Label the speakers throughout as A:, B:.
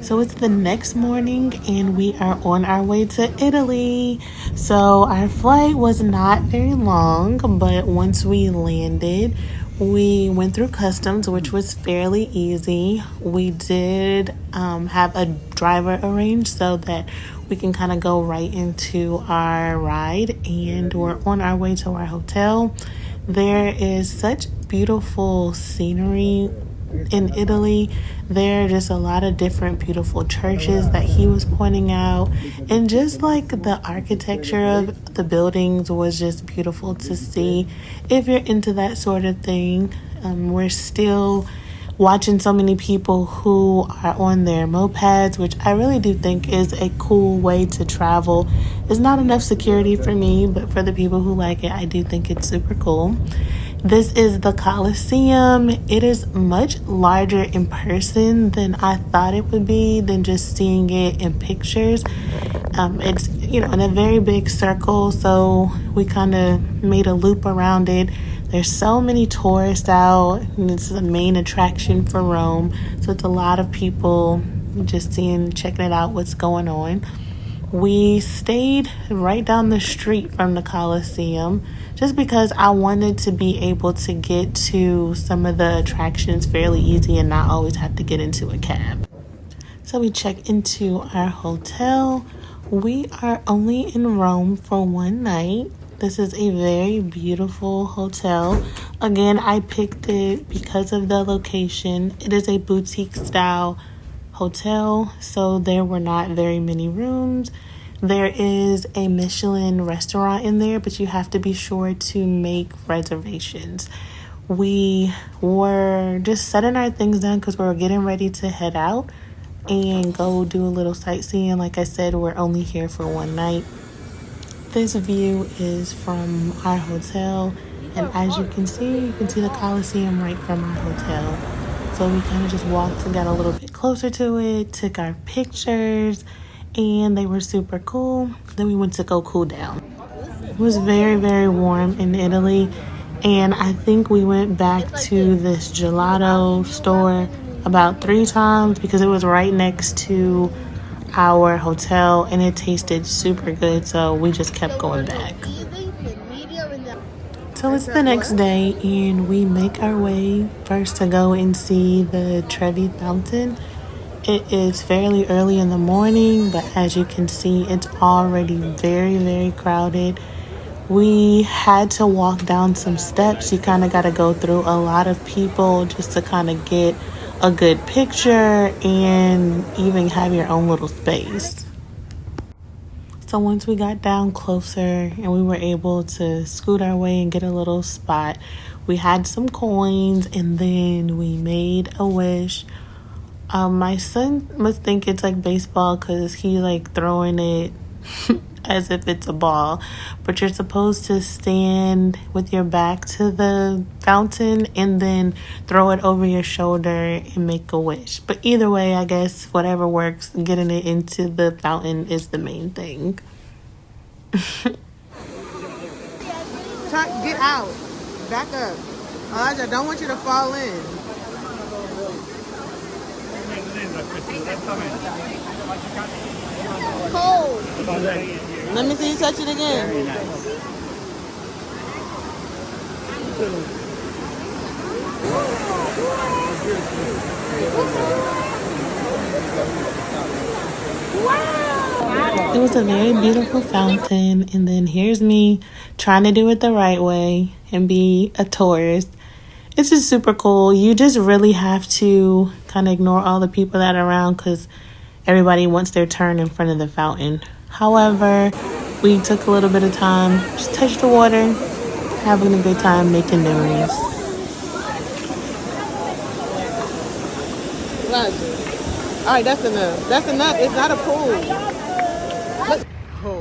A: So it's the next morning and we are on our way to Italy. So our flight was not very long, but once we landed, we went through customs, which was fairly easy. We did have a driver arranged so that we can kind of go right into our ride, and we're on our way to our hotel. There is such beautiful scenery in Italy. There are just a lot of different beautiful churches that he was pointing out, and just like the architecture of the buildings was just beautiful to see if you're into that sort of thing. We're still watching so many people who are on their mopeds, which I really do think is a cool way to travel. It's not enough security for me, but for the people who like it, I do think it's super cool. This is the Colosseum. It is much larger in person than I thought it would be, than just seeing it in pictures. It's, in a very big circle, so we kind of made a loop around it. There's so many tourists out, and it's the main attraction for Rome. So it's a lot of people just checking it out, what's going on. We stayed right down the street from the Colosseum just because I wanted to be able to get to some of the attractions fairly easy and not always have to get into a cab. So we check into our hotel. We are only in Rome for one night. This is a very beautiful hotel. Again, I picked it because of the location. It is a boutique style hotel, so there were not very many rooms. There is a Michelin restaurant in there, but you have to be sure to make reservations. We were just setting our things down because we were getting ready to head out and go do a little sightseeing. Like I said, we're only here for one night. This view is from our hotel, and as you can see the Colosseum right from our hotel. So we kind of just walked and got a little bit closer to it, took our pictures, and they were super cool. Then we went to go cool down. It was very, very warm in Italy, and I think we went back to this gelato store about 3 times because it was right next to our hotel and it tasted super good, so we just kept going back. So it's the next day and we make our way first to go and see the Trevi Fountain. It is fairly early in the morning, but as you can see, it's already very, very crowded. We had to walk down some steps. You kind of got to go through a lot of people just to kind of get a good picture and even have your own little space. So once we got down closer and we were able to scoot our way and get a little spot, we had some coins and then we made a wish. My son must think it's like baseball because he like throwing it as if it's a ball, but you're supposed to stand with your back to the fountain and then throw it over your shoulder and make a wish. But either way, I guess whatever works, getting it into the fountain is the main thing.
B: Get out. Back up. I don't want you to fall in. Cold. Let me see you touch it again. Very nice.
A: Wow. It was a very beautiful fountain, and then here's me trying to do it the right way and be a tourist. It's just super cool. You just really have to kind of ignore all the people that are around because everybody wants their turn in front of the fountain. However, we took a little bit of time, just touched the water, having a good time, making memories.
B: All right, that's enough. That's enough. It's not a pool.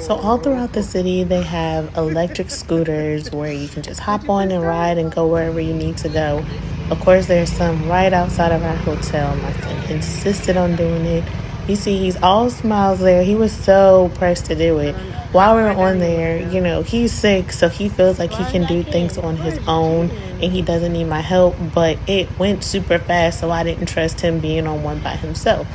A: So all throughout the city, they have electric scooters where you can just hop on and ride and go wherever you need to go. Of course, there's some right outside of our hotel. My son insisted on doing it. You see, he's all smiles there. He was so pressed to do it. While we were on there, he's sick, so he feels like he can do things on his own and he doesn't need my help. But it went super fast, so I didn't trust him being on one by himself.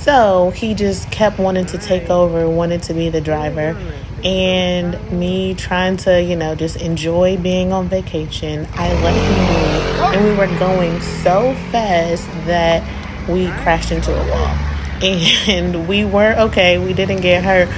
A: So he just kept wanting to take over, wanted to be the driver. And me trying to, just enjoy being on vacation, I let him lead. And we were going so fast that we crashed into a wall. And we were okay. We didn't get hurt,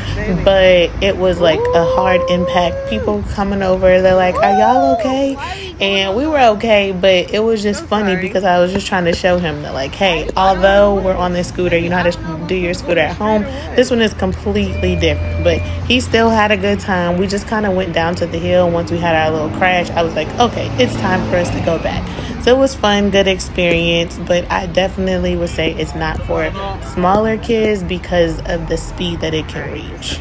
A: but it was like a hard impact. People coming over, they're like, "Are y'all okay?" And we were okay, but it was just funny because I was just trying to show him that, like, hey, although we're on this scooter, you know how to do your scooter at home. This one is completely different, but he still had a good time. We just kind of went down to the hill. Once we had our little crash, I was like, okay, it's time for us to go back. So it was fun, good experience, but I definitely would say it's not for smaller kids because of the speed that it can reach.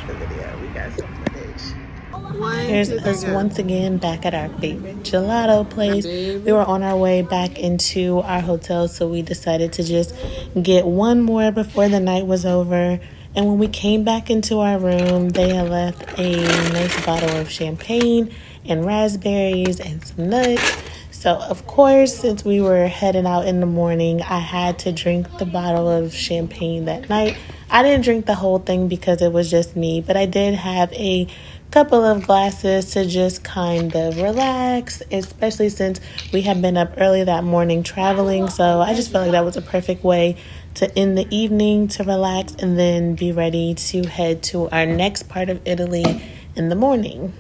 A: Here's us once again back at our favorite gelato place. We were on our way back into our hotel, so we decided to just get one more before the night was over. And when we came back into our room, they had left a nice bottle of champagne and raspberries and some nuts. So, of course, since we were heading out in the morning, I had to drink the bottle of champagne that night. I didn't drink the whole thing because it was just me, but I did have a couple of glasses to just kind of relax, especially since we had been up early that morning traveling. So I just felt like that was a perfect way to end the evening, to relax, and then be ready to head to our next part of Italy in the morning.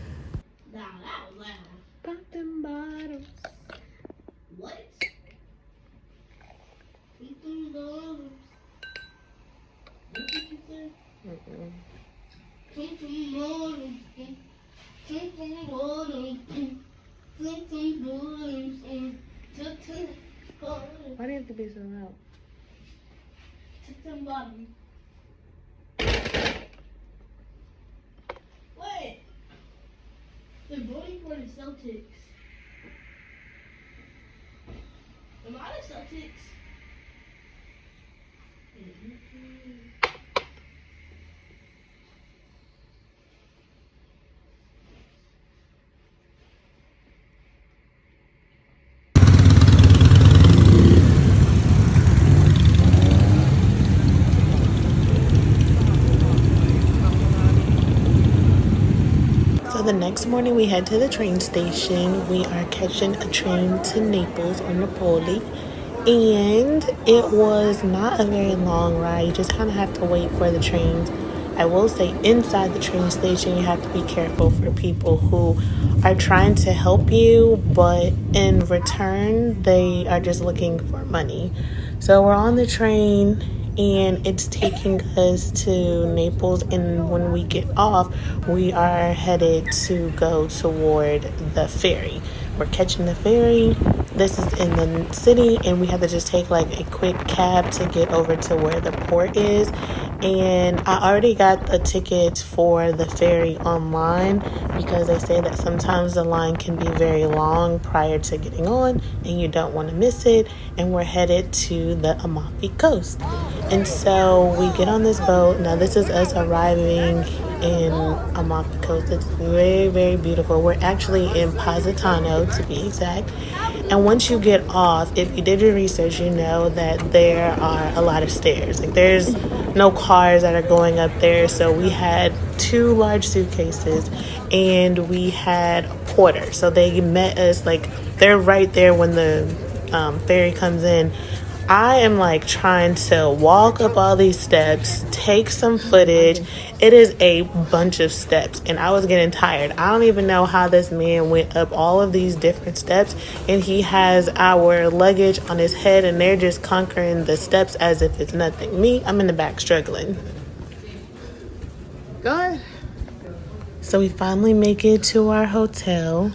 A: Why do you have to be so loud?
C: What? They're voting for the Celtics. Am I the Celtics?
A: So the next morning we head to the train station. We are catching a train to Naples or Napoli. And it was not a very long ride. You just kind of have to wait for the trains. I will say inside the train station, you have to be careful for people who are trying to help you, but in return, they are just looking for money. So we're on the train and it's taking us to Naples, and when we get off, we are headed to go toward the ferry. We're catching the ferry. This is in the city, and we have to just take like a quick cab to get over to where the port is. And I already got the tickets for the ferry online because they say that sometimes the line can be very long prior to getting on and you don't want to miss it. And we're headed to the Amalfi coast. And so we get on this boat. Now this is us arriving in Amalfi coast. It's very, very beautiful. We're actually in Positano to be exact. And once you get off, if you did your research, you know that there are a lot of stairs. Like there's no cars that are going up there. So we had 2 large suitcases and we had a porter. So they met us, like they're right there when the ferry comes in. I am like trying to walk up all these steps, take some footage. It is a bunch of steps and I was getting tired. I don't even know how this man went up all of these different steps, and he has our luggage on his head and they're just conquering the steps as if it's nothing. Me, I'm in the back struggling.
B: Go ahead.
A: So we finally make it to our hotel.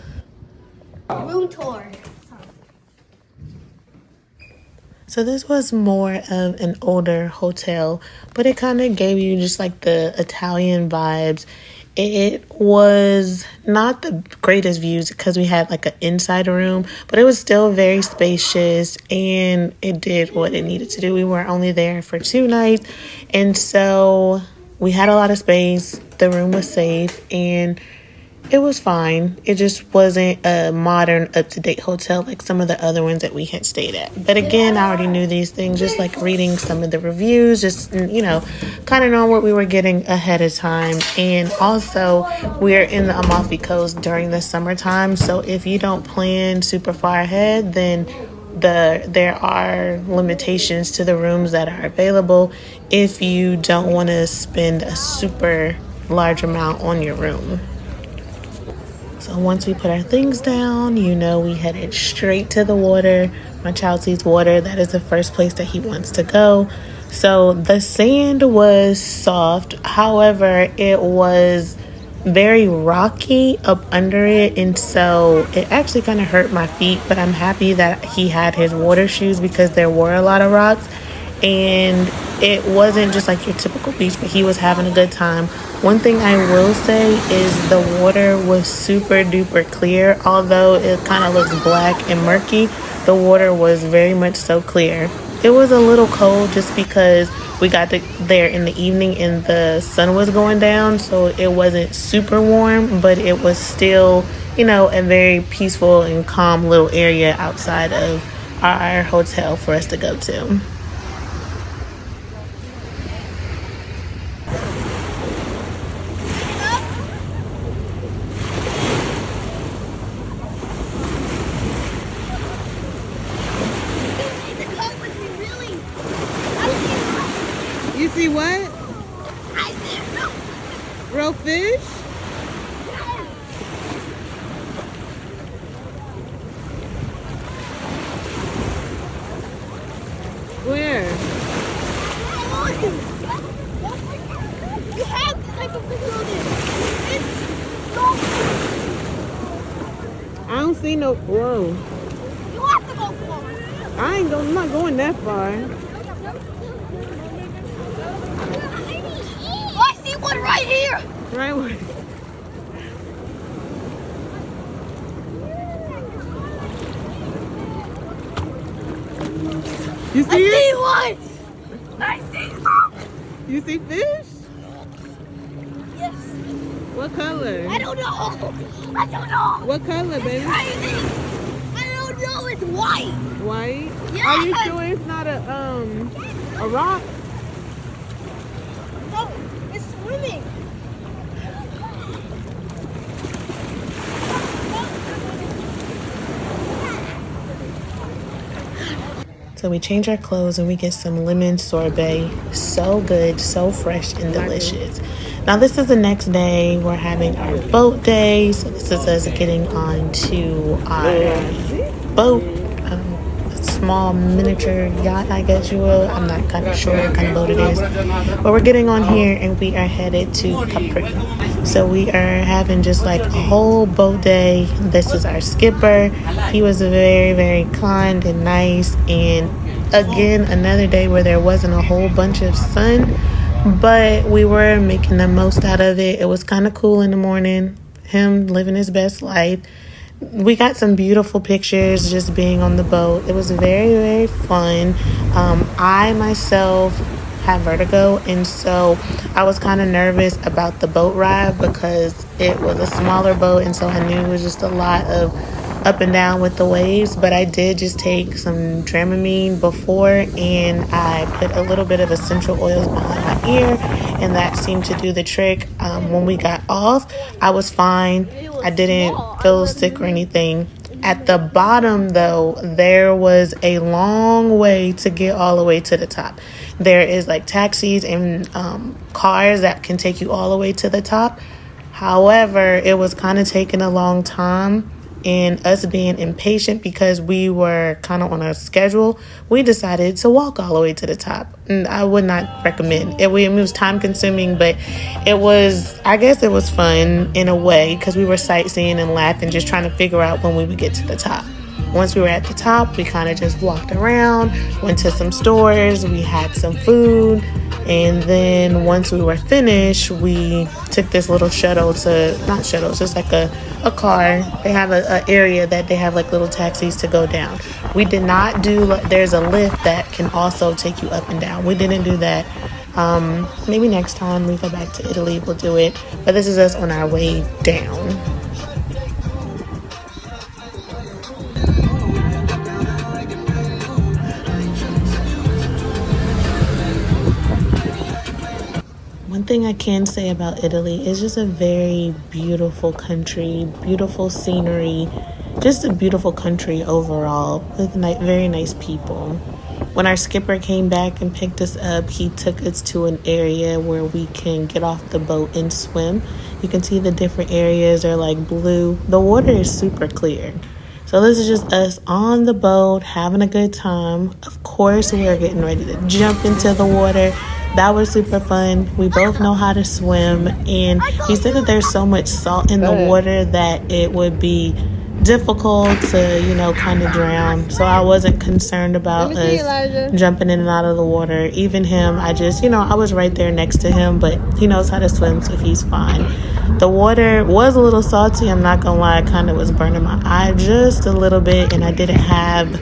C: Room tour.
A: So this was more of an older hotel, but it kind of gave you just like the Italian vibes. It was not the greatest views because we had like an inside room, but it was still very spacious and it did what it needed to do. We were only there for 2 nights, and so we had a lot of space. The room was safe, and It was fine. It just wasn't a modern, up-to-date hotel like some of the other ones that we had stayed at. But again, I already knew these things, just like reading some of the reviews, just, kind of knowing what we were getting ahead of time. And also, we're in the Amalfi Coast during the summertime. So if you don't plan super far ahead, then there are limitations to the rooms that are available if you don't want to spend a super large amount on your room. So once we put our things down, we headed straight to the water. My child sees water. That is the first place that he wants to go. So the sand was soft. However, it was very rocky up under it. And so it actually kind of hurt my feet. But I'm happy that he had his water shoes because there were a lot of rocks. And it wasn't just like your typical beach, but he was having a good time. One thing I will say is the water was super duper clear. Although it kind of looks black and murky, the water was very much so clear. It was a little cold just because we got there in the evening and the sun was going down, so it wasn't super warm, but it was still, a very peaceful and calm little area outside of our hotel for us to go to.
B: You see what?
C: I see
B: Real fish? Where?
C: You have to take a picture of this. It's so cool.
B: I don't see no. Whoa.
C: You have to go for it.
B: I'm not going that far.
C: Oh, I see one right here.
B: Right where? You see it?
C: See one. I see some.
B: You see fish?
C: Yes.
B: What color?
C: I don't know. I don't know.
B: What color,
C: It's
B: baby?
C: crazy. I don't know. It's white.
B: White?
C: Yes.
B: Are you sure it's not a rock?
C: No, it's swimming.
A: So we change our clothes and we get some lemon sorbet. So good, so fresh and delicious. Now this is the next day. We're having our boat day. So this is us getting onto our boat. A small miniature yacht, I guess you will. I'm not kind of sure what kind of boat it is. But we're getting on here and we are headed to Capri. So we are having just like a whole boat day. This is our skipper. He was very, very kind and nice. And again, another day where there wasn't a whole bunch of sun, but we were making the most out of it. It was kind of cool in the morning. Him living his best life. We got some beautiful pictures just being on the boat. It was very, very fun. I myself have vertigo, and so I was kind of nervous about the boat ride because it was a smaller boat, and so I knew it was just a lot of up and down with the waves. But I did just take some Dramamine before, and I put a little bit of essential oils behind my ear, and that seemed to do the trick. When we got off, I was fine. I didn't feel sick or anything. At the bottom, though, there was a long way to get all the way to the top. There is like taxis and cars that can take you all the way to the top. However, it was kind of taking a long time, and us being impatient because we were kind of on a schedule, we decided to walk all the way to the top. And I would not recommend it. It was time consuming, but I guess it was fun in a way because we were sightseeing and laughing, just trying to figure out when we would get to the top. Once we were at the top, we kind of just walked around, went to some stores, we had some food, and then once we were finished, we took this little shuttle not shuttle, it's just like a car. They have an area that they have like little taxis to go down. We did not there's a lift that can also take you up and down. We didn't do that. Maybe next time we go back to Italy, we'll do it. But this is us on our way down. thing I can say about Italy is just a very beautiful country, beautiful scenery, just a beautiful country overall with very nice people. When our skipper came back and picked us up, he took us to an area where we can get off the boat and swim. You can see the different areas are like blue. The water is super clear. So this is just us on the boat having a good time. Of course, we're getting ready to jump into the water. That was super fun. We both know how to swim, and he said that there's so much salt in the water that it would be difficult to, kind of drown. So I wasn't concerned about us jumping in and out of the water. Even him, I was right there next to him, but he knows how to swim, so he's fine. The water was a little salty. I'm not gonna lie, it kind of was burning my eye just a little bit, and I didn't have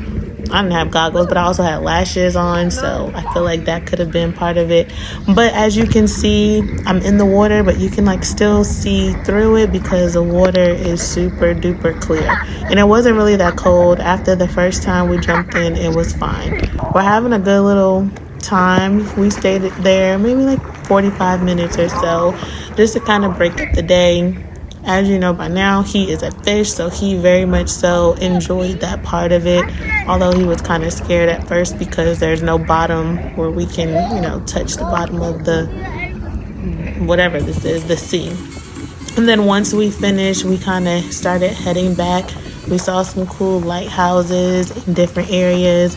A: goggles, but I also had lashes on, so I feel like that could have been part of it. But as you can see, I'm in the water, but you can still see through it because the water is super duper clear. And it wasn't really that cold. After the first time we jumped in, it was fine. We're having a good little time. We stayed there maybe 45 minutes or so, just to kind of break up the day. As you know by now, he is a fish, so he very much so enjoyed that part of it, although he was kind of scared at first because there's no bottom where we can, touch the bottom of the, whatever this is, the sea. And then once we finished, we kind of started heading back. We saw some cool lighthouses in different areas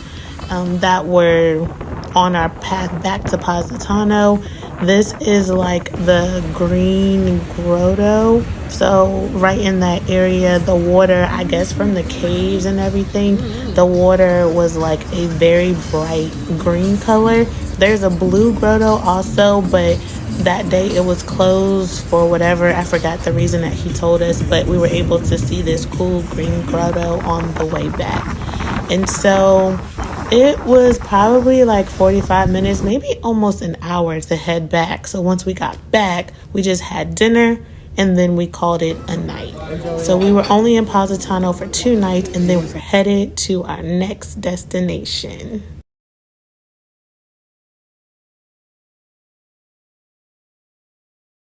A: that were on our path back to Positano. This is the Green Grotto. So right in that area, the water, I guess from the caves and everything, the water was a very bright green color. There's a blue grotto also, but that day it was closed for whatever. I forgot the reason that he told us, but we were able to see this cool green grotto on the way back. And so it was probably 45 minutes, maybe almost an hour to head back. So once we got back, we just had dinner and then we called it a night. So we were only in Positano for 2 nights, and then we were headed to our next destination.